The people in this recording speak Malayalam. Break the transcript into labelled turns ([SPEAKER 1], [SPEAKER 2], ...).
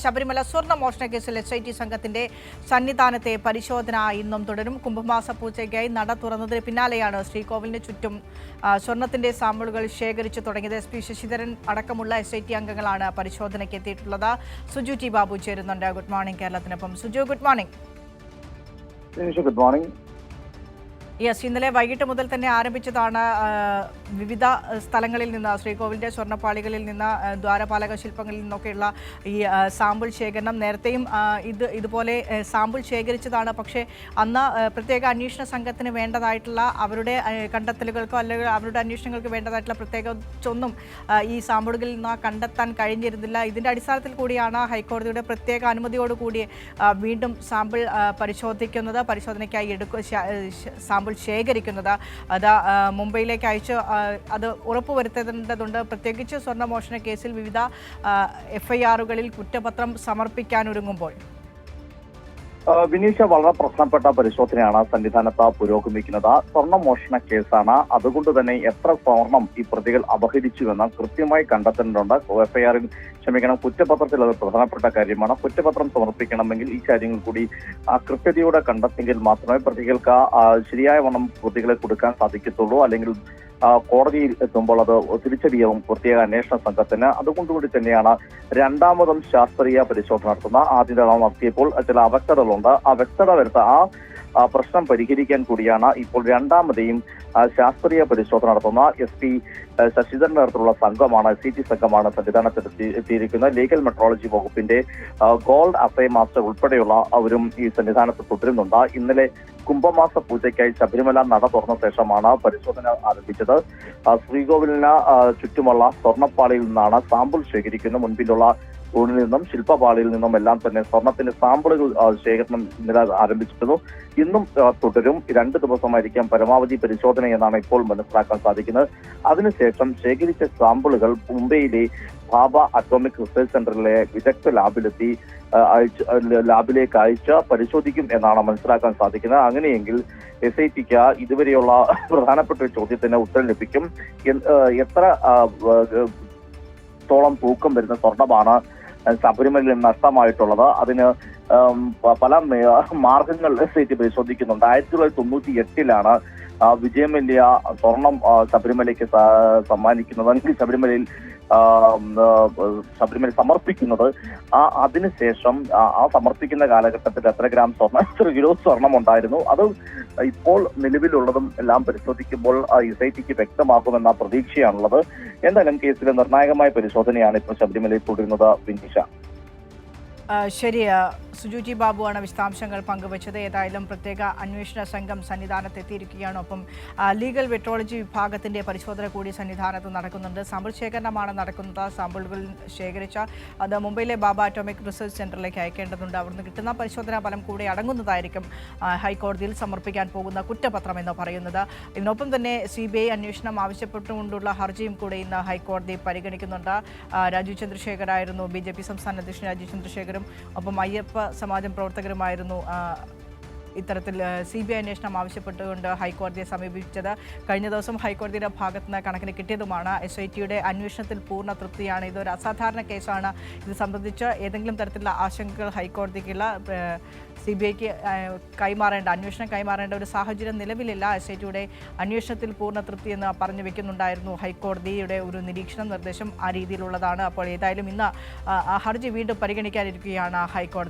[SPEAKER 1] ശബരിമല സ്വർണ്ണ മോഷണ കേസിൽ SIT സംഘത്തിന്റെ സന്നിധാനത്തെ പരിശോധന ഇന്നും തുടരും. കുംഭമാസ പൂജയ്ക്കായി നട തുറന്നതിന് പിന്നാലെയാണ് ശ്രീകോവിലിന് ചുറ്റും സ്വർണത്തിന്റെ സാമ്പിളുകൾ ശേഖരിച്ചു തുടങ്ങിയത്. SP ശശിധരൻ അടക്കമുള്ള SIT അംഗങ്ങളാണ് പരിശോധനയ്ക്ക് എത്തിയിട്ടുള്ളത്. സുജു ടി ബാബു ചേരുന്നുണ്ട്. ഗുഡ് മോർണിംഗ് കേരളത്തിനൊപ്പം. Suju, good morning.
[SPEAKER 2] Good morning.
[SPEAKER 1] Yes, ഇന്നലെ വൈകിട്ട് മുതൽ തന്നെ ആരംഭിച്ചതാണ് വിവിധ സ്ഥലങ്ങളിൽ നിന്ന്, ശ്രീകോവിലിന്റെ സ്വർണ്ണപ്പാളികളിൽ നിന്ന്, ദ്വാരപാലക ശില്പങ്ങളിൽ നിന്നൊക്കെയുള്ള ഈ സാമ്പിൾ ശേഖരണം. നേരത്തെയും ഇതുപോലെ സാമ്പിൾ ശേഖരിച്ചതാണ്. പക്ഷേ അന്ന് പ്രത്യേക അന്വേഷണ സംഘത്തിന് വേണ്ടതായിട്ടുള്ള അവരുടെ കണ്ടെത്തലുകൾക്കോ അല്ലെങ്കിൽ അവരുടെ അന്വേഷണങ്ങൾക്ക് വേണ്ടതായിട്ടുള്ള പ്രത്യേകിച്ചൊന്നും ഈ സാമ്പിളുകളിൽ നിന്ന് കണ്ടെത്താൻ കഴിഞ്ഞിരുന്നില്ല. ഇതിൻ്റെ അടിസ്ഥാനത്തിൽ കൂടിയാണ് ഹൈക്കോടതിയുടെ പ്രത്യേക അനുമതിയോടുകൂടി വീണ്ടും സാമ്പിൾ പരിശോധിക്കുന്നത്, പരിശോധനയ്ക്കായി സാമ്പിൾ ശേഖരിക്കുന്നത്. അത് മുംബൈയിലേക്ക് അയച്ച് അത് ഉറപ്പുവരുത്തേണ്ടതുണ്ട്. പ്രത്യേകിച്ച് സ്വർണ്ണമോഷണ കേസിൽ വിവിധ FIRകളിൽ കുറ്റപത്രം സമർപ്പിക്കാനൊരുങ്ങുമ്പോൾ.
[SPEAKER 2] വിനീഷ, വളരെ പ്രധാനപ്പെട്ട പരിശോധനയാണ് സന്നിധാനത്ത് പുരോഗമിക്കുന്നത്. സ്വർണ്ണമോഷണ കേസാണ്. അതുകൊണ്ട് തന്നെ എത്ര സ്വർണം ഈ പ്രതികൾ അപഹരിച്ചുവെന്ന് കൃത്യമായി കണ്ടെത്തേണ്ടതുണ്ട്. കുറ്റപത്രത്തിൽ അത് പ്രധാനപ്പെട്ട കാര്യമാണ്. കുറ്റപത്രം സമർപ്പിക്കണമെങ്കിൽ ഈ കാര്യങ്ങൾ കൂടി കൃത്യതയോടെ കണ്ടെത്തിയെങ്കിൽ മാത്രമേ പ്രതികൾക്ക് ശരിയായ വണ്ണം പ്രതികളെ കൊടുക്കാൻ സാധിക്കത്തുള്ളൂ. അല്ലെങ്കിൽ കോടതിയിൽ എത്തുമ്പോൾ അത് തിരിച്ചടിയാവും പ്രത്യേക അന്വേഷണ സംഘത്തിന്. അതുകൊണ്ടുകൂടി തന്നെയാണ് രണ്ടാമതും ശാസ്ത്രീയ പരിശോധന നടത്തുന്നത്. ആദ്യം നടത്തിയപ്പോൾ ചില അവ്യക്തതകളുണ്ട്. ആ വ്യക്തത വരുത്ത ആ പ്രശ്നം പരിഹരിക്കാൻ കൂടിയാണ് ഇപ്പോൾ രണ്ടാമതെയും ശാസ്ത്രീയ പരിശോധന നടത്തുന്ന SP ശശിധരൻ നേതൃത്വത്തിലുള്ള സംഘമാണ്, SIT സംഘമാണ് സന്നിധാനത്ത് എത്തിയിരിക്കുന്നത്. ലീഗൽ മെട്രോളജി വകുപ്പിന്റെ ഗോൾഡ് അസൈ മാസ്റ്റർ ഉൾപ്പെടെയുള്ള അവരും ഈ സന്നിധാനത്ത് തുടരുന്നുണ്ട്. ഇന്നലെ കുംഭമാസ പൂജയ്ക്കായി ശബരിമല നട തുറന്ന ശേഷമാണ് പരിശോധന ആരംഭിച്ചത്. ശ്രീകോവിലിന് ചുറ്റുമുള്ള സ്വർണ്ണപ്പാളിയിൽ നിന്നാണ് സാമ്പിൾ ശേഖരിക്കുന്നത്. മുൻപിലുള്ള ൂണിൽ നിന്നും ശില്പപാളിയിൽ നിന്നും എല്ലാം തന്നെ സ്വർണത്തിന്റെ സാമ്പിളുകൾ ശേഖരണം ഇന്നലെ ആരംഭിച്ചിരുന്നു. ഇന്നും തുടരും. 2 ദിവസമായിരിക്കാം പരമാവധി പരിശോധന എന്നാണ് ഇപ്പോൾ മനസ്സിലാക്കാൻ സാധിക്കുന്നത്. അതിനുശേഷം ശേഖരിച്ച സാമ്പിളുകൾ മുംബൈയിലെ ഭാഭ അറ്റോമിക് റിസർച്ച് സെന്ററിലെ വിദഗ്ധ ലാബിലേക്ക് അയച്ച് പരിശോധിക്കും എന്നാണ് മനസ്സിലാക്കാൻ സാധിക്കുന്നത്. അങ്ങനെയെങ്കിൽ SITക്ക് ഇതുവരെയുള്ള പ്രധാനപ്പെട്ട ഒരു ചോദ്യത്തിന് ഉത്തരം ലഭിക്കും. എത്ര ത്തോളം തൂക്കം വരുന്ന സ്വർണമാണ് ശബരിമലയിൽ നഷ്ടമായിട്ടുള്ളത്? അതിന് പല മാർഗങ്ങൾ SIT പരിശോധിക്കുന്നുണ്ട്. 1998 വിജയമല്യ സ്വർണം ശബരിമലയ്ക്ക് സമ്മാനിക്കുന്നത്, അല്ലെങ്കിൽ ശബരിമല സമർപ്പിക്കുന്നത്. അതിനുശേഷം ആ സമർപ്പിക്കുന്ന കാലഘട്ടത്തിൽ എത്ര കിലോ സ്വർണം ഉണ്ടായിരുന്നു? അത് ഇപ്പോൾ നിലവിലുള്ളതും എല്ലാം പരിശോധിക്കുമ്പോൾ SITക്ക് വ്യക്തമാക്കുമെന്ന പ്രതീക്ഷയാണുള്ളത്. എന്തായാലും കേസിലെ നിർണായകമായ പരിശോധനയാണ് ഇപ്പോൾ ശബരിമലയിൽ തുടരുന്നത്. വിനീഷ,
[SPEAKER 1] ശരി. സുജു ടി ബാബുവാണ് വിശദാംശങ്ങൾ പങ്കുവച്ചത്. ഏതായാലും പ്രത്യേക അന്വേഷണ സംഘം സന്നിധാനത്ത് എത്തിയിരിക്കുകയാണ്. ഒപ്പം ലീഗൽ മെട്രോളജി വിഭാഗത്തിന്റെ പരിശോധന കൂടി സന്നിധാനത്ത് നടക്കുന്നുണ്ട്. സാമ്പിൾ ശേഖരണമാണ് നടക്കുന്നത്. സാമ്പിളുകൾ ശേഖരിച്ച അത് മുംബൈയിലെ ഭാഭ അറ്റോമിക് റിസർച്ച് സെന്ററിലേക്ക് അയക്കേണ്ടതുണ്ട്. അവിടുന്ന് കിട്ടുന്ന പരിശോധനാ ഫലം കൂടി അടങ്ങുന്നതായിരിക്കും ഹൈക്കോടതിയിൽ സമർപ്പിക്കാൻ പോകുന്ന കുറ്റപത്രം എന്ന് പറയുന്നത്. ഇതിനൊപ്പം തന്നെ CBI അന്വേഷണം ആവശ്യപ്പെട്ടുകൊണ്ടുള്ള ഹർജിയും കൂടി ഇന്ന് ഹൈക്കോടതി പരിഗണിക്കുന്നുണ്ട്. രാജീവ് ചന്ദ്രശേഖരായിരുന്നു BJP സംസ്ഥാന അധ്യക്ഷൻ രാജീവ് ചന്ദ്രശേഖരും ഒപ്പം അയ്യപ്പ സമാജം പ്രവർത്തകരുമായിരുന്നു ഇത്തരത്തിൽ CBI അന്വേഷണം ആവശ്യപ്പെട്ടുകൊണ്ട് ഹൈക്കോടതിയെ സമീപിച്ചത്. കഴിഞ്ഞ ദിവസം ഹൈക്കോടതിയുടെ ഭാഗത്തുനിന്ന് കണക്കിന് കിട്ടിയതുമാണ്. SITയുടെ അന്വേഷണത്തിൽ പൂർണ്ണ തൃപ്തിയാണ്. ഇതൊരു അസാധാരണ കേസാണ്. ഇത് സംബന്ധിച്ച് ഏതെങ്കിലും തരത്തിലുള്ള ആശങ്കകൾ ഹൈക്കോടതിക്കുള്ള CBIക്ക് അന്വേഷണം കൈമാറേണ്ട ഒരു സാഹചര്യം നിലവിലില്ല. SITയുടെ അന്വേഷണത്തിൽ പൂർണ്ണ തൃപ്തി എന്ന് പറഞ്ഞു വെക്കുന്നുണ്ടായിരുന്നു. ഹൈക്കോടതിയുടെ ഒരു നിരീക്ഷണം, നിർദ്ദേശം ആ രീതിയിലുള്ളതാണ്. അപ്പോൾ ഏതായാലും ഇന്ന് ഹർജി വീണ്ടും പരിഗണിക്കാനിരിക്കുകയാണ് ഹൈക്കോടതി.